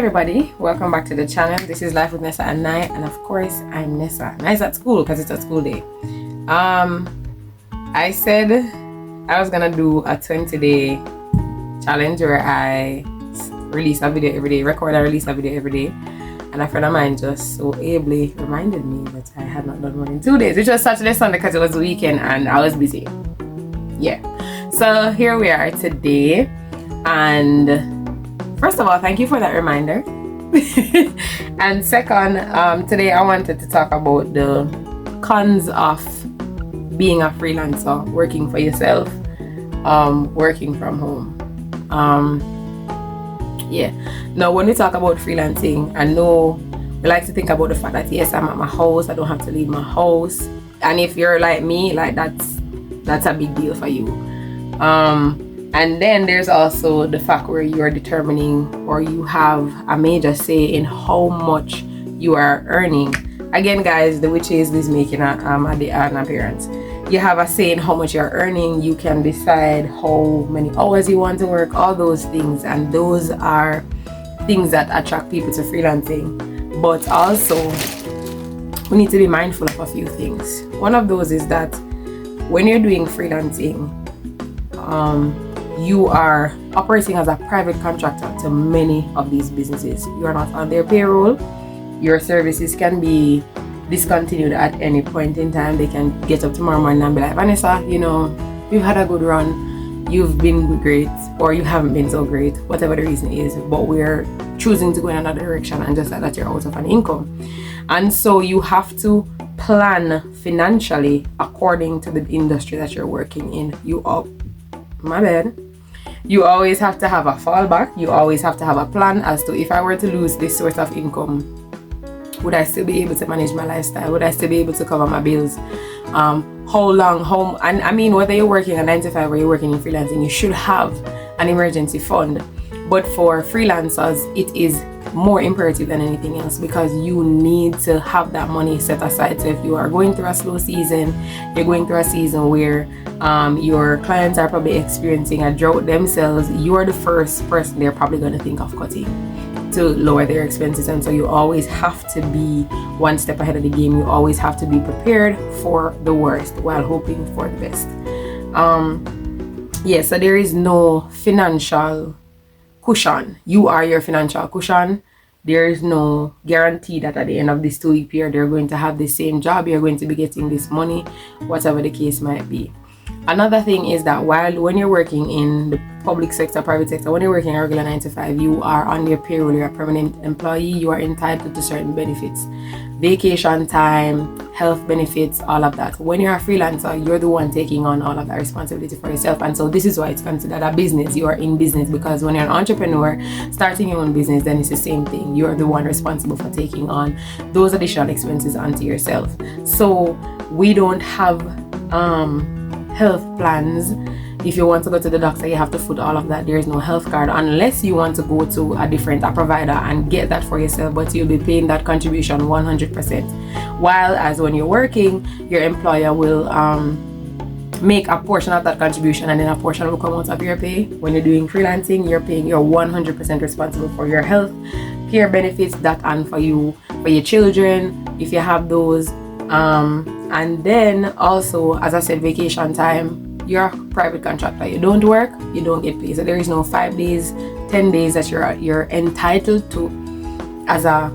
everybody, welcome back to the channel. This is Life with Nessa and Nai, and of course I'm Nessa. Nai's at school because it's a school day. I said I was gonna do a 20-day challenge where I release a video every day, record and release a video every day, and a friend of mine just so ably reminded me that I had not done one in 2 days, which was Saturday, Sunday because it was the weekend and I was busy. Yeah, so here we are today, and first of all, thank you for that reminder. And second, today I wanted to talk about the cons of being a freelancer, working for yourself, working from home. Now when we talk about freelancing, I know we like to think about the fact that yes, I'm at my house, I don't have to leave my house. And if you're like me, like that's a big deal for you. And then there's also the fact where you are determining, or you have a major say in how much you are earning. Again, guys, the witches is making an appearance. You have a say in how much you're earning. You can decide how many hours you want to work, all those things, and those are things that attract people to freelancing. But also, we need to be mindful of a few things. One of those is that when you're doing freelancing, you are operating as a private contractor to many of these businesses. You are not on their payroll. Your services can be discontinued at any point in time. They can get up tomorrow morning and be like, Vanessa, we've had a good run. You've been great, or you haven't been so great, whatever the reason is, but we're choosing to go in another direction, and just like that, you're out of an income. And so you have to plan financially according to the industry that you're working in. You always have to have a fallback. You always have to have a plan as to, if I were to lose this source of income, would I still be able to manage my lifestyle? Would I still be able to cover my bills? How long? And I mean, whether you're working a 9 to 5 or you're working in freelancing, you should have an emergency fund. But for freelancers, it is more imperative than anything else, because you need to have that money set aside. So if you are going through a slow season, you're going through a season where your clients are probably experiencing a drought themselves, you are the first person they're probably going to think of cutting to lower their expenses. And so you always have to be one step ahead of the game. You always have to be prepared for the worst while hoping for the best. So there is no financial cushion. You are your financial cushion. There is no guarantee that at the end of this 2-week period you're going to have the same job, you're going to be getting this money, whatever the case might be. Another thing is that when you're working in the public sector, private sector, when you're working a regular 9 to 5, you are on their payroll, you're a permanent employee, you are entitled to certain benefits. Vacation time, health benefits, all of that. When you're a freelancer, you're the one taking on all of that responsibility for yourself. And so this is why it's considered a business. You are in business, because when you're an entrepreneur starting your own business, then it's the same thing. You're the one responsible for taking on those additional expenses onto yourself. So we don't have health plans. If you want to go to the doctor, you have to foot all of that. There is no health card unless you want to go to a provider and get that for yourself, but you'll be paying that contribution 100%. While as when you're working, your employer will make a portion of that contribution, and then a portion will come out of your pay. When you're doing freelancing, you're 100% responsible for your health care benefits, that and for your children if you have those. And then also, as I said, vacation time. You're a private contractor. You don't work, you don't get paid. So there is no 5 days, 10 days that you're entitled to as a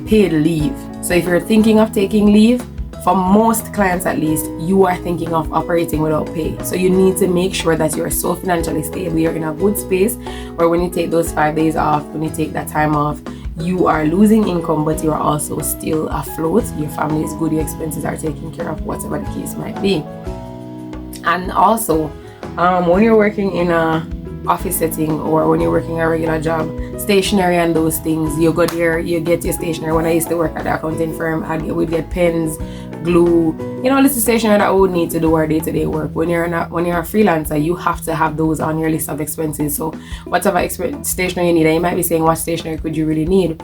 paid leave. So if you're thinking of taking leave, for most clients at least, you are thinking of operating without pay. So you need to make sure that you're so financially stable, you're in a good space where when you take those 5 days off, when you take that time off, you are losing income, but you're also still afloat. Your family is good, your expenses are taken care of, whatever the case might be. And also, when you're working in a office setting, or when you're working a regular job, stationery and those things, you go there, you get your stationery. When I used to work at the accounting firm, we'd get pens, glue, little stationery that we would need to do our day-to-day work. When you're a freelancer, you have to have those on your list of expenses. So whatever stationery you need, and you might be saying, what stationery could you really need?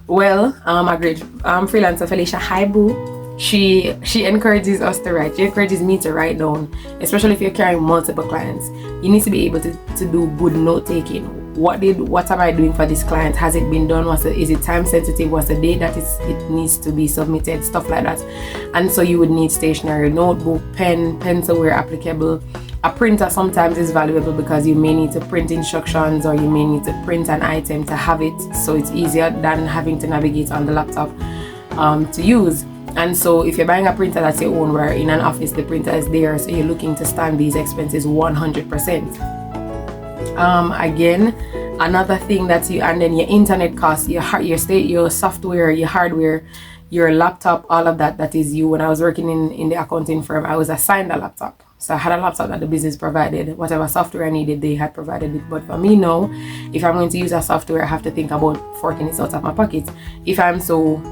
Well, a great freelancer, Felicia, hi boo. she encourages us to write. She encourages me to write down, especially if you're carrying multiple clients. You need to be able to do good note taking. What am I doing for this client? Has it been done? Is it time sensitive? What's the date that it needs to be submitted? Stuff like that. And so you would need stationery, notebook, pen, pencil where applicable. A printer sometimes is valuable because you may need to print instructions, or you may need to print an item to have it, so it's easier than having to navigate on the laptop to use. And so if you're buying a printer that's your own, where in an office the printer is there, so you're looking to stand these expenses 100%. Again, another thing that and then your internet costs, your software, your hardware, your laptop, all of that is you. When I was working in the accounting firm, I was assigned a laptop. So I had a laptop that the business provided. Whatever software I needed, they had provided it. But for me now, if I'm going to use a software, I have to think about forking it out of my pocket. If I'm so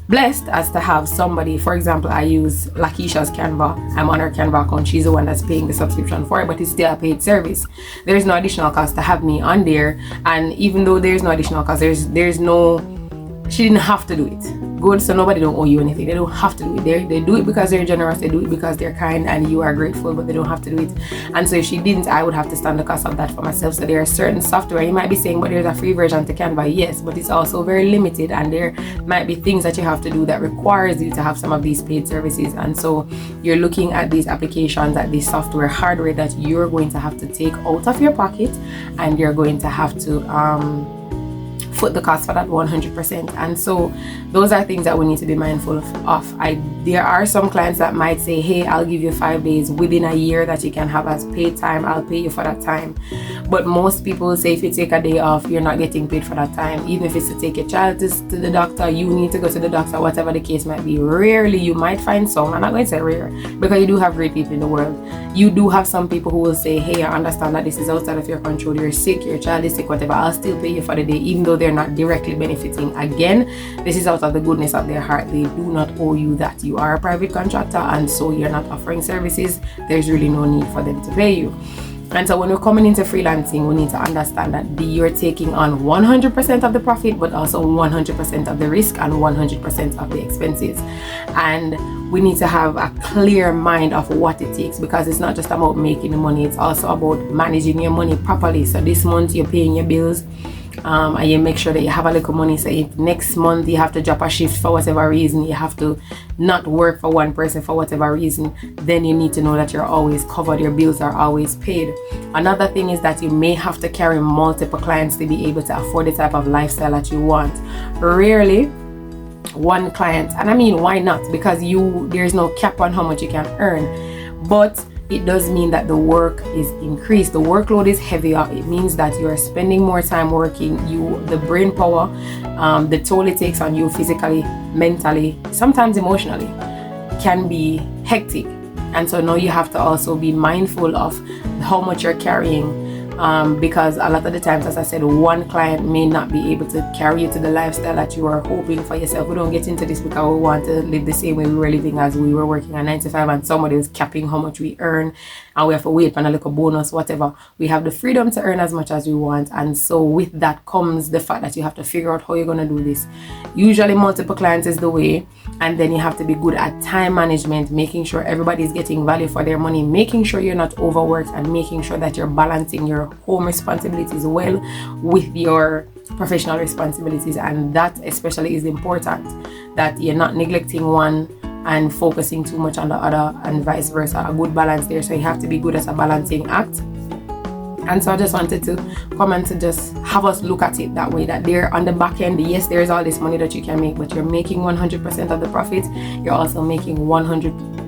blessed as to have somebody, for example, I use Lakeisha's Canva. I'm on her Canva account. She's the one that's paying the subscription for it, but it's still a paid service. There's no additional cost to have me on there. And even though there's no additional cost, there's no, she didn't have to do it. Good, so nobody don't owe you anything. They don't have to do it. They do it because they're generous. They do it because they're kind and you are grateful, but they don't have to do it. And so if she didn't, I would have to stand the cost of that for myself. So there are certain software, you might be saying, but there's a free version to Canva. Yes, but it's also very limited, and there might be things that you have to do that requires you to have some of these paid services. And so you're looking at these applications, at this software hardware that you're going to have to take out of your pocket, and you're going to have to foot the cost for that 100%. And so those are things that we need to be mindful of. There are some clients that might say, hey, I'll give you 5 days within a year that you can have as paid time. I'll pay you for that time. But most people say if you take a day off, you're not getting paid for that time. Even if it's to take your child to the doctor, you need to go to the doctor, whatever the case might be. Rarely you might find some, I'm not going to say rare, because you do have great people in the world. You do have some people who will say, hey, I understand that this is outside of your control. You're sick, your child is sick, whatever. I'll still pay you for the day, even though they're not directly benefiting. Again, this is out of the goodness of their heart. They do not owe you that. You are a private contractor, and so you're not offering services. There's really no need for them to pay you. And so when we're coming into freelancing, we need to understand that you're taking on 100% of the profit, but also 100% of the risk and 100% of the expenses. And we need to have a clear mind of what it takes, because it's not just about making the money, it's also about managing your money properly. So this month you're paying your bills, and you make sure that you have a little money. So if next month you have to drop a shift for whatever reason, you have to not work for one person for whatever reason, then you need to know that you're always covered, your bills are always paid. Another thing is that you may have to carry multiple clients to be able to afford the type of lifestyle that you want. Rarely one client, and I mean, why not? Because there's no cap on how much you can earn, but it does mean that the work is increased. The workload is heavier. It means that you are spending more time working. The brain power, the toll it takes on you physically, mentally, sometimes emotionally, can be hectic. And so now you have to also be mindful of how much you're carrying, because a lot of the times, as I said, one client may not be able to carry you to the lifestyle that you are hoping for yourself. We don't get into this because we want to live the same way we were living as we were working at 9 to 5, and somebody is capping how much we earn and we have to wait for a little bonus, whatever. We have the freedom to earn as much as we want, and so with that comes the fact that you have to figure out how you're going to do this. Usually multiple clients is the way, and then you have to be good at time management, making sure everybody is getting value for their money, making sure you're not overworked, and making sure that you're balancing your home responsibilities well with your professional responsibilities. And that especially is important, that you're not neglecting one and focusing too much on the other, and vice versa. A good balance there. So you have to be good at a balancing act. And so I just wanted to come and to just have us look at it that way, that there on the back end, yes, there's all this money that you can make, but you're making 100% of the profit. You're also making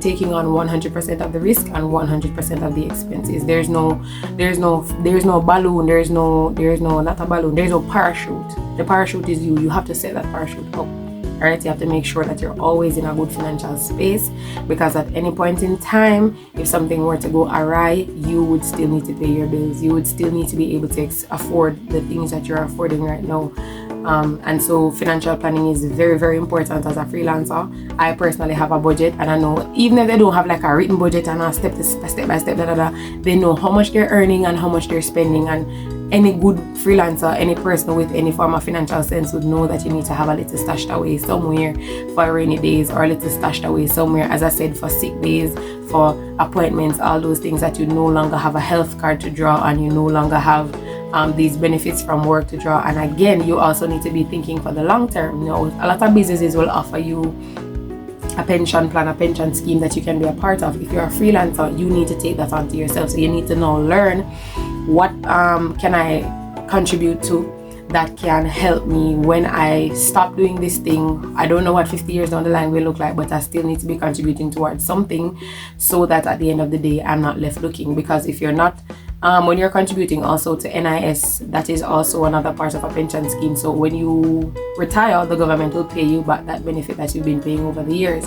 taking on 100% of the risk and 100% of the expenses. There's no balloon, there's no not a balloon, there's no parachute. The parachute is you. You have to set that parachute up. Alright, you have to make sure that you're always in a good financial space, because at any point in time, if something were to go awry, you would still need to pay your bills. You would still need to be able to afford the things that you're affording right now. And so financial planning is very, very important as a freelancer. I personally have a budget, and I know even if they don't have like a written budget and a step by step, they know how much they're earning and how much they're spending, and any good freelancer, any person with any form of financial sense would know that you need to have a little stashed away somewhere for rainy days, or a little stashed away somewhere, as I said, for sick days, for appointments, all those things that you no longer have a health card to draw and you no longer have these benefits from work to draw. And again, you also need to be thinking for the long term. You know, a lot of businesses will offer you a pension plan, a pension scheme that you can be a part of. If you're a freelancer, you need to take that onto yourself. So you need to now learn what can I contribute to that can help me when I stop doing this thing. I don't know what 50 years down the line will look like, but I still need to be contributing towards something, so that at the end of the day I'm not left looking. Because if you're not, when you're contributing also to NIS, that is also another part of a pension scheme. So when you retire, the government will pay you back that benefit that you've been paying over the years.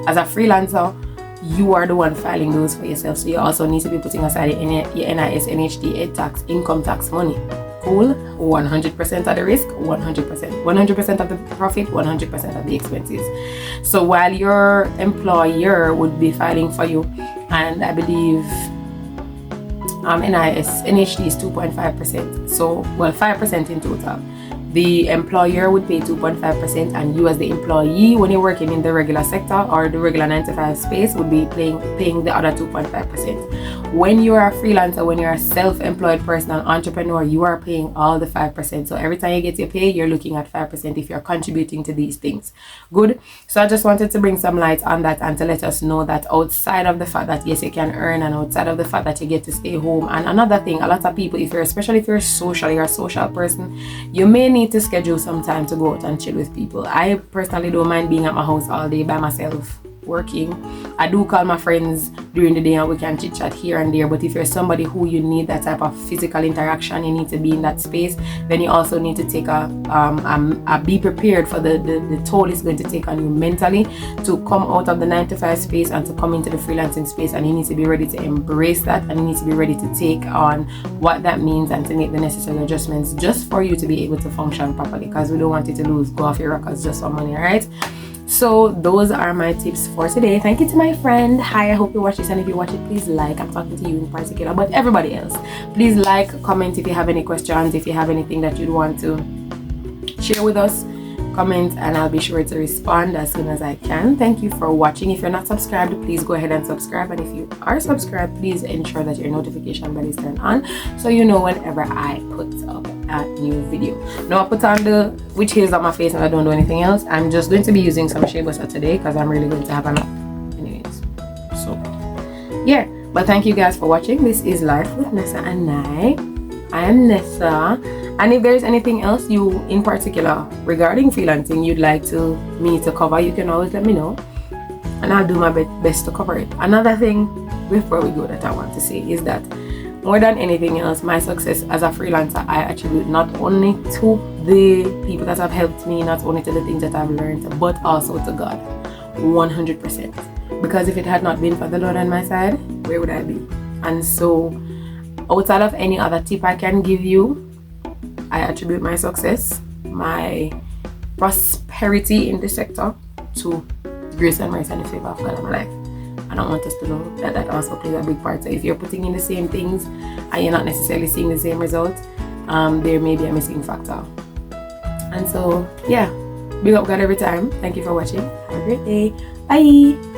As a freelancer, you are the one filing those for yourself. So you also need to be putting aside your NIS, NHD, ed tax, income tax money. Cool. 100% of the risk, 100% of the profit, 100% of the expenses. So while your employer would be filing for you, and I believe NIS, NHD is 2.5%. So, well, 5% in total. The employer would pay 2.5%, and you as the employee, when you're working in the regular sector or the regular 9 to 5 space, would be paying the other 2.5%. When you are a freelancer, when you're a self-employed person, an entrepreneur, you are paying all the 5%. So every time you get your pay, you're looking at 5% if you're contributing to these things. Good. So I just wanted to bring some light on that and to let us know that outside of the fact that yes, you can earn, and outside of the fact that you get to stay home, and another thing, a lot of people, especially if you're social, you're a social person, you may need to schedule some time to go out and chill with people. I personally don't mind being at my house all day by myself working. I do call my friends during the day and we can chit chat here and there, but if you're somebody who you need that type of physical interaction, you need to be in that space, then you also need to take a be prepared for the toll it's going to take on you mentally to come out of the 9 to 5 space and to come into the freelancing space. And you need to be ready to embrace that, and you need to be ready to take on what that means and to make the necessary adjustments just for you to be able to function properly, because we don't want you to go off your rockers just for money, right? So those are my tips for today. Thank you to my friend. Hi, I hope you watch this, and if you watch it, please like. I'm talking to you in particular, but everybody else, please like, comment if you have any questions, if you have anything that you'd want to share with us, comment, and I'll be sure to respond as soon as I can. Thank you for watching. If you're not subscribed, please go ahead and subscribe, and if you are subscribed, please ensure that your notification bell is turned on so you know whenever I put up a new video. Now I put on the witch haze on my face and I don't do anything else. I'm just going to be using some shea butter today because I'm really going to have a nap anyways. So yeah, but thank you guys for watching. This is Life with Nessa and I am Nessa, and if there's anything else you in particular regarding freelancing you'd like me to cover, you can always let me know and I'll do my best to cover it. Another thing before we go that I want to say is that more than anything else, my success as a freelancer I attribute not only to the people that have helped me, not only to the things that I've learned, but also to God, 100%. Because if it had not been for the Lord on my side, where would I be? And so, outside of any other tip I can give you, I attribute my success, my prosperity in the sector, to the grace and mercy and the favor of God in my life. And I want us to know that that also plays a big part. So if you're putting in the same things and you're not necessarily seeing the same results, there may be a missing factor. And so yeah, big up God every time. Thank you for watching. Have a great day. Bye.